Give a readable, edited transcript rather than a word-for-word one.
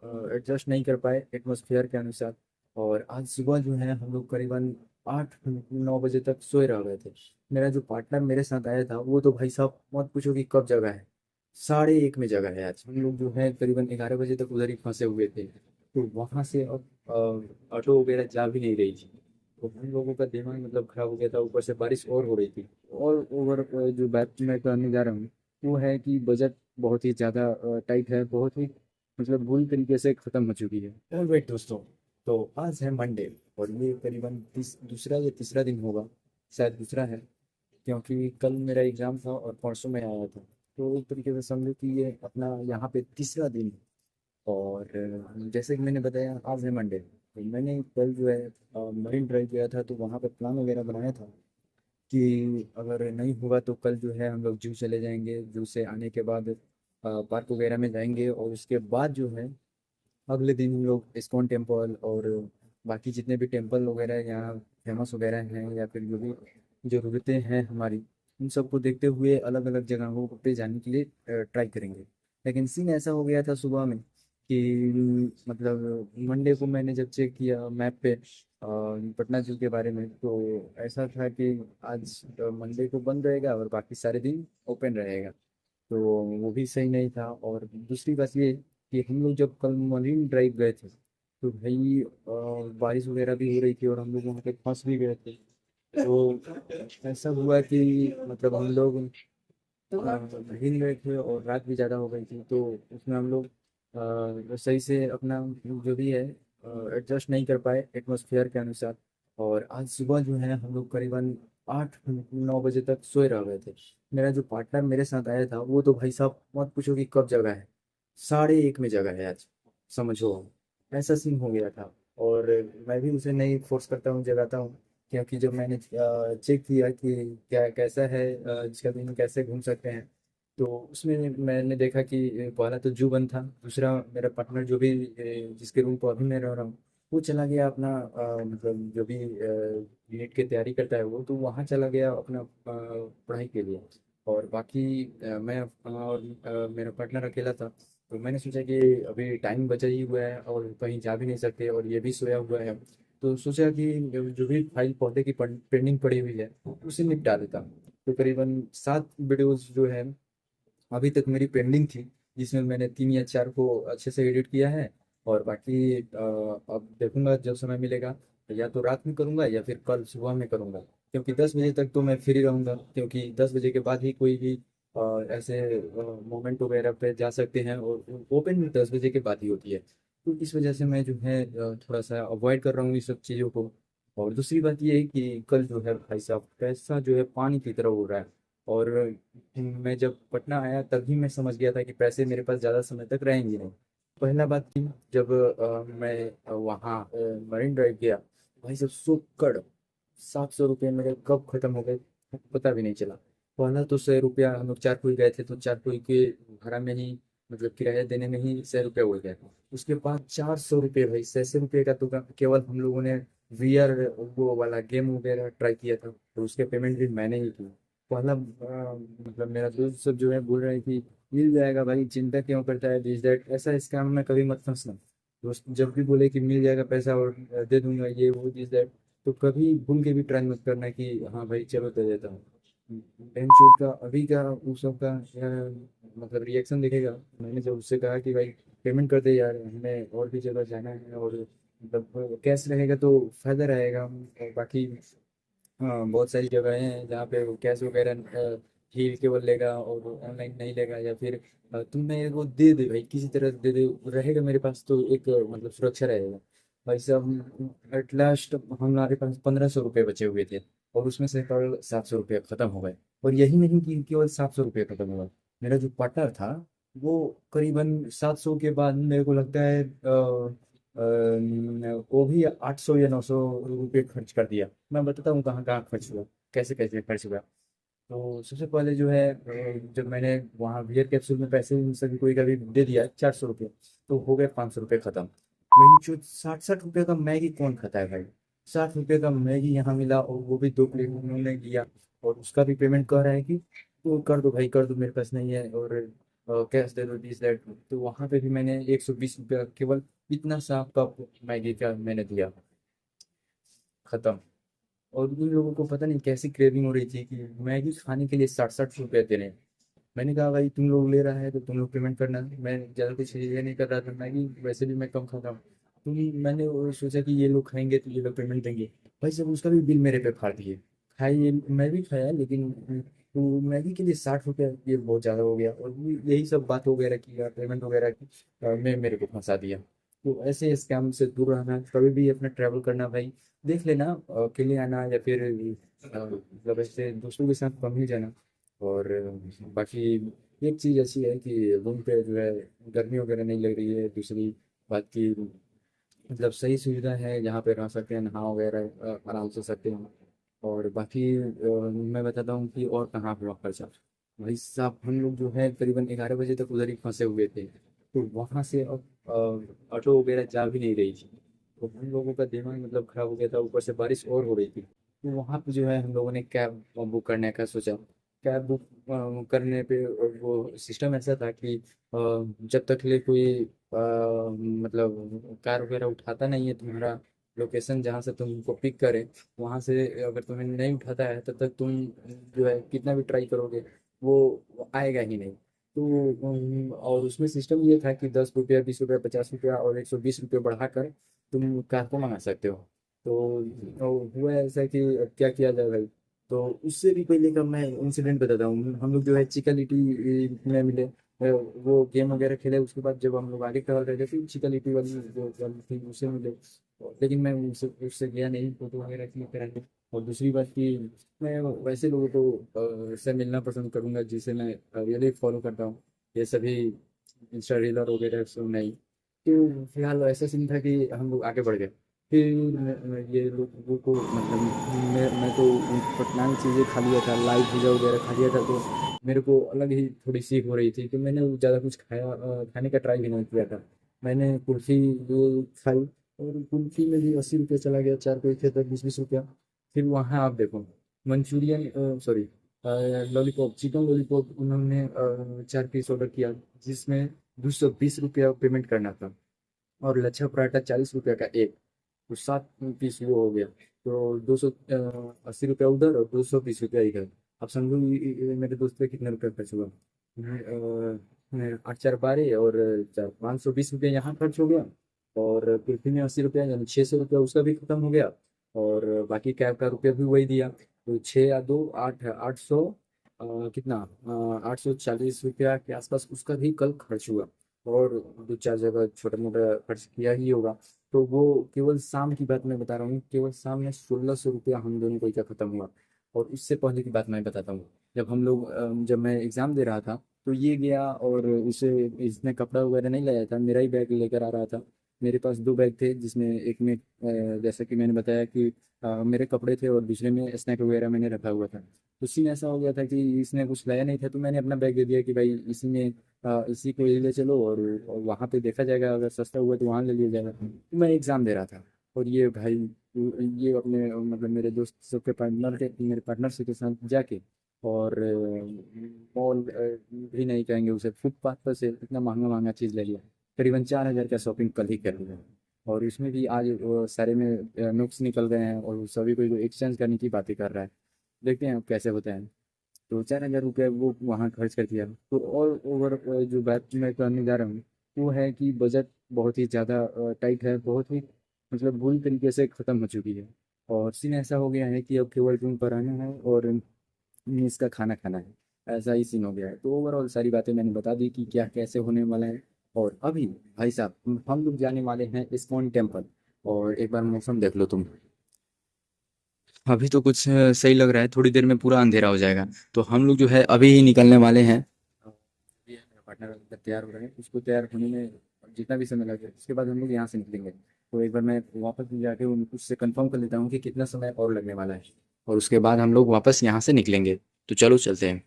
Adjust नहीं कर पाए एटमॉस्फेयर के अनुसार। और आज सुबह जो है हम लोग करीबन 8-9 बजे तक सोए रह गए थे। मेरा जो पार्टनर मेरे साथ आया था वो तो भाई साहब मत पूछो कि कब जगह है। 1:30 में जगह है। आज हम लोग जो है करीबन 11 बजे तक उधर ही फंसे हुए थे। तो वहां से अब ऑटो वगैरह जा भी नहीं रही थी। तो हम लोगों का दिमाग मतलब खराब हो गया था। ऊपर से बारिश और हो रही थी। और ओवर जो बात मैं करने जा रहा हूँ वो है कि बजट बहुत ही ज़्यादा टाइट है। बहुत ही मतलब बुरी तरीके से ख़त्म हो चुकी है। ऑल राइट दोस्तों, तो आज है मंडे और ये करीबन दूसरा या तीसरा दिन होगा। शायद दूसरा है, क्योंकि कल मेरा एग्ज़ाम था और परसों मैं आया था। तो एक तरीके से समझो कि ये अपना यहाँ पे तीसरा दिन है। और जैसे कि मैंने बताया आज है मंडे, तो मैंने कल जो है मरीन ड्राइव गया था। तो वहाँ पे प्लान वगैरह बनाया था कि अगर नहीं हुआ तो कल जो है हम लोग जू चले जाएंगे। जू से आने के बाद पार्क वगैरह में जाएंगे और उसके बाद जो है अगले दिन हम लोग इस्कॉन टेम्पल और बाकी जितने भी टेम्पल वगैरह यहाँ फेमस वगैरह हैं या फिर जो भी ज़रूरतें हैं हमारी, उन सबको देखते हुए अलग अलग जगहों पे जाने के लिए ट्राई करेंगे। लेकिन सीन ऐसा हो गया था सुबह में कि मतलब मंडे को मैंने जब चेक किया मैप पे पटना जू के बारे में, तो ऐसा था कि आज मंडे को बंद रहेगा और बाकी सारे दिन ओपन रहेगा। तो वो भी सही नहीं था। और दूसरी बात ये कि हम लोग जब कल मरीन ड्राइव गए थे तो भाई बारिश वगैरह भी हो रही थी और हम लोग वहाँ पे फंस भी गए थे। तो ऐसा हुआ कि मतलब हम लोग भीग गए थे और रात भी ज़्यादा हो गई थी। तो उसमें हम लोग सही से अपना जो भी है एडजस्ट नहीं कर पाए एटमॉस्फेयर के अनुसार। और आज सुबह जो है हम लोग करीबन 8-9 बजे तक सोए रह गए थे। मेरा जो पार्टनर मेरे साथ आया था वो तो भाई साहब मत पूछो कि कब जगह है। 1:30 में जगह है आज, समझो। ऐसा सीन हो गया था। और मैं भी उसे नहीं फोर्स करता हूँ, जगाता हूँ। क्योंकि जब मैंने चेक किया कि क्या कैसा है इसका दिन कैसे घूम सकते हैं, तो उसमें मैंने देखा कि पहला तो जू बंद था। दूसरा मेरा पार्टनर जो भी जिसके रूम पर अभी मैं रह रहा हूँ वो चला गया अपना मतलब जो भी नीट की तैयारी करता है वो तो वहाँ चला गया अपना पढ़ाई के लिए। और बाकी मैं और मेरा पार्टनर अकेला था। तो मैंने सोचा कि अभी टाइम बचा ही हुआ है और कहीं जा भी नहीं सकते और ये भी सोया हुआ है। तो सोचा कि जो भी फाइल पौधे की पेंडिंग पड़ी हुई है उसे निपटा देता। तो करीबन 7 वीडियोस जो है अभी तक मेरी पेंडिंग थी, जिसमें मैंने 3 या 4 को अच्छे से एडिट किया है। और बाकी अब देखूंगा जब समय मिलेगा, या तो रात में करूंगा या फिर कल सुबह में करूंगा। क्योंकि 10 बजे तक तो मैं फ्री रहूंगा, क्योंकि 10 बजे के बाद ही कोई भी ऐसे मोमेंट वगैरह पे जा सकते हैं और ओपन 10 बजे के बाद ही होती है। तो इस वजह से मैं जो है थोड़ा सा अवॉइड कर रहा हूँ इस सब चीज़ों को। और दूसरी बात ये है कि कल जो है भाई साहब पैसा जो है पानी की तरह हो रहा है। और मैं जब पटना आया तभी मैं समझ गया था कि पैसे मेरे पास ज़्यादा समय तक रहेंगे नहीं। पहला बात थी जब मैं वहाँ मरीन ड्राइव गया, भाई साहब सुकड़ 700 रुपये मेरे कब खत्म हो गए पता भी नहीं चला। पहला तो 100 रुपया हम लोग चारकोई गए थे तो चारकोई के भाड़ा में ही मतलब किराया देने में ही 100 रुपया हो गया। उसके बाद 400 रुपये, भाई 600 रुपये का तो केवल हम लोगों ने वीआर वो वाला गेम वगैरह ट्राई किया था तो उसके पेमेंट भी मैंने ही की। पहला मतलब मेरा दोस्त सब जो है बोल रहे हैं कि मिल जाएगा भाई, चिंता क्यों करता है, दिस दैट, ऐसा स्कैम में कभी मत फंसना। दोस्त जब भी बोले कि मिल जाएगा पैसा और दे दूंगा ये वो दिस दैट, तो कभी भूल के भी ट्राई मत करना कि हाँ भाई चलो दे देता हूँ। बेंचूट का अभी का उस सब का मतलब रिएक्शन दिखेगा। मैंने जब उससे कहा कि भाई पेमेंट कर दे यार, हमें और भी जगह जाना है और मतलब कैश रहेगा तो फायदा रहेगा। और बाकी हाँ बहुत सारी जगहें हैं जहाँ पे वो कैश वगैरह ही केवल लेगा और ऑनलाइन नहीं लेगा। या फिर तुम मेरे को दे दे भाई, किसी तरह दे दे, रहेगा मेरे पास तो एक मतलब सुरक्षा रहेगा। भाई साहब एट लास्ट हमारे पास 1500 रुपये बचे हुए थे और उसमें से कल 700 रुपये खत्म हो गए। और यही नहीं कि केवल 700 रुपये खत्म हुआ, मेरा जो पार्टनर था वो करीबन 700 के बाद मेरे को लगता है वो भी 800 या 900 रुपये खर्च कर दिया। मैं बताता हूँ कहाँ कहाँ खर्च हुआ, कैसे कैसे खर्च हुआ। तो सबसे पहले जो है जब मैंने वहाँ बियर कैप्सूल में पैसे उन सभी कोई का भी दे दिया 400 रुपये, तो हो गए 500 रुपये खत्म। वही जो 60-60 रुपये का मैगी कौन खाता है भाई। 60 रुपये का मैगी यहाँ मिला और वो भी 2 प्लेट उन्होंने लिया। और उसका भी पेमेंट कह रहा है कि तो कर दो भाई कर दो, मेरे पास नहीं है। और कैश दे दो दिस दैट। तो वहाँ पे भी मैंने 120 रुपया केवल इतना सा कप मैगी का मैंने दिया, खत्म। और उन लोगों को पता नहीं कैसी क्रेविंग हो रही थी कि मैगी खाने के लिए 60-60 रुपये दे रहे हैं। मैंने कहा भाई तुम लोग ले रहा है तो तुम लोग पेमेंट करना, मैं ज़्यादा कुछ ये नहीं कर रहा था, मैगी वैसे भी मैं कम खाता हूँ। तुम मैंने वो सोचा कि ये लोग खाएंगे तो ये लोग पेमेंट देंगे। भाई सब उसका भी बिल मेरे पे फाड़ दिए। खाई मैं भी खाया, लेकिन तो मैगी के लिए 60 रुपया ये बहुत ज़्यादा हो गया। और यही सब बात वगैरह की या पेमेंट वगैरह की, मैं मेरे को फंसा दिया। तो ऐसे स्कैम से दूर रहना, कभी भी अपना ट्रैवल करना भाई देख लेना, अकेले आना या फिर मतलब ऐसे दोस्तों के साथ कम ही जाना। और बाकी एक चीज़ ऐसी है कि रूम पे जो है गर्मी वगैरह नहीं लग रही है। दूसरी बात की मतलब सही सुविधा है, जहाँ पे रह सकते हैं, नहा वगैरह आराम से सकते हैं। और बाकी मैं बताता हूँ कि और कहाँ हुआ खर्चा। भाई साहब हम लोग जो है करीबन 11 बजे तक उधर ही फंसे हुए थे। तो वहाँ से अब ऑटो वगैरह जा भी नहीं रही थी। तो हम लोगों का दिमाग मतलब खराब हो गया था, ऊपर से बारिश और हो रही थी। तो वहाँ पे जो है हम लोगों ने कैब बुक करने का सोचा। कैब बुक करने पे वो सिस्टम ऐसा था कि जब तक ले कोई मतलब कार वगैरह उठाता नहीं है तुम्हारा लोकेशन जहाँ से तुमको पिक करे, वहाँ से अगर तुम्हें नहीं उठाता है तब तक तुम जो है कितना भी ट्राई करोगे वो आएगा ही नहीं। तो और उसमें सिस्टम ये था कि 10 रुपया, 20 रुपया, 50 रुपया और 120 रुपये बढ़ाकर तुम कार को मंगा सकते हो। तो हुआ ऐसा कि अब क्या किया जाए भाई। तो उससे भी पहले का मैं इंसिडेंट बताता हूँ। हम लोग जो है चिकलिटी में मिले, वो गेम वगैरह खेले। उसके बाद जब हम लोग आगे ट्रैवल रहे थे फिर चिकलिटी वाली जो वाली थी उससे मिले। लेकिन मैं उससे उससे गया नहीं फोटो वगैरह क्लिक कराने। और दूसरी बात कि मैं वैसे लोगों को से मिलना पसंद करूंगा जिसे मैं रियली फॉलो करता हूँ। ये सभी इंस्टा रीलर वगैरह सब नहीं। तो फिलहाल ऐसा सीन था कि हम लोग आगे बढ़ गए। फिर ये लोगों को मतलब मैं तो पटनान चीज़ें खा लिया था, लाइव पिज़्ज़ा वगैरह खा लिया था। तो मेरे को अलग ही थोड़ी सीख हो रही थी, तो मैंने ज़्यादा कुछ खाने का ट्राई भी नहीं किया था। मैंने कुल्फ़ी ये खाई, और कुल्फ़ी में भी 80 रुपये चला गया, 4 कोई थे तो 20-20 रुपया। फिर वहाँ आप देखो Manchurian sorry lollipop, chicken lollipop उन्होंने 4 पीस ऑर्डर किया, जिसमें 220 रुपया पेमेंट करना था। और लच्छा पराठा 40 रुपया का एक, तो 7 पीस वो हो गया। तो 280 रुपया उधर और 220 रुपया इधर। अब समझो मेरे दोस्त पे कितने रुपया खर्च हुआ। 8 4 12 और 520 रुपया यहाँ खर्च हो गया। और कुल्फी में 80 रुपया, यानी 600 रुपया उसका भी खत्म हो गया। और बाकी कैब का रुपया भी वही दिया। तो 6 या 2 8 800 कितना 840 रुपया के आसपास उसका भी कल खर्च हुआ। और 2 4 जगह छोटा मोटा खर्च किया ही होगा। तो वो केवल शाम की बात मैं बता रहा हूँ, केवल शाम में 1600 रुपया हम दोनों को क्या खत्म हुआ। और उससे पहले की बात मैं बताता हूँ। जब मैं एग्ज़ाम दे रहा था, तो ये गया और उसे इसने कपड़ा वगैरह नहीं लाया था, मेरा ही बैग लेकर आ रहा था। मेरे पास 2 बैग थे, जिसमें एक में जैसा कि मैंने बताया कि मेरे कपड़े थे और दूसरे में स्नैक वगैरह मैंने रखा हुआ था। तो सीन ऐसा हो गया था कि इसने कुछ लाया नहीं था, तो मैंने अपना बैग दे दिया कि भाई इसी में इसी को ले चलो, और वहाँ पे देखा जाएगा, अगर सस्ता हुआ तो वहाँ ले लिया जाएगा। तो मैं एग्ज़ाम दे रहा था। और ये भाई ये अपने मतलब मेरे दोस्त सबके पार्टनर थे, मेरे पार्टनर के साथ जाके और मॉल भी नहीं कहेंगे उसे, फुटपाथ पर से इतना महंगा महंगा चीज़ ले लिया। करीबन 4,000 का शॉपिंग कल ही कर लिया। और इसमें भी आज वो सारे में नुक्स निकल रहे हैं और सभी कोई एक्सचेंज करने की बातें कर रहा है। देखते हैं अब कैसे होता है। तो 4,000 रुपये वो वहाँ खर्च कर दिया। तो और ओवर जो बात मैं करने जा रहा हूँ, वो है कि बजट बहुत ही ज़्यादा टाइट है, बहुत ही मतलब बुरी तरीके से ख़त्म हो चुकी है। और सीन ऐसा हो गया है कि अब केवल रूम पर आना है और मेस का खाना खाना है, ऐसा ही सीन हो गया है। तो ओवरऑल सारी बातें मैंने बता दी कि क्या कैसे होने वाला है। और अभी भाई साहब हम लोग जाने वाले हैं इस्कॉन टेम्पल। और एक बार मौसम देख लो तुम, अभी तो कुछ सही लग रहा है, थोड़ी देर में पूरा अंधेरा हो जाएगा। तो हम लोग जो है अभी ही निकलने वाले हैं। ये मेरा पार्टनर तैयार हो रहा है, उसको तैयार होने में जितना भी समय लगे उसके बाद हम लोग यहाँ से निकलेंगे। तो एक बार मैं वापस जाके उससे कंफर्म कर लेता हूँ कि कितना समय और लगने वाला है, और उसके बाद हम लोग वापस यहाँ से निकलेंगे। तो चलो चलते हैं।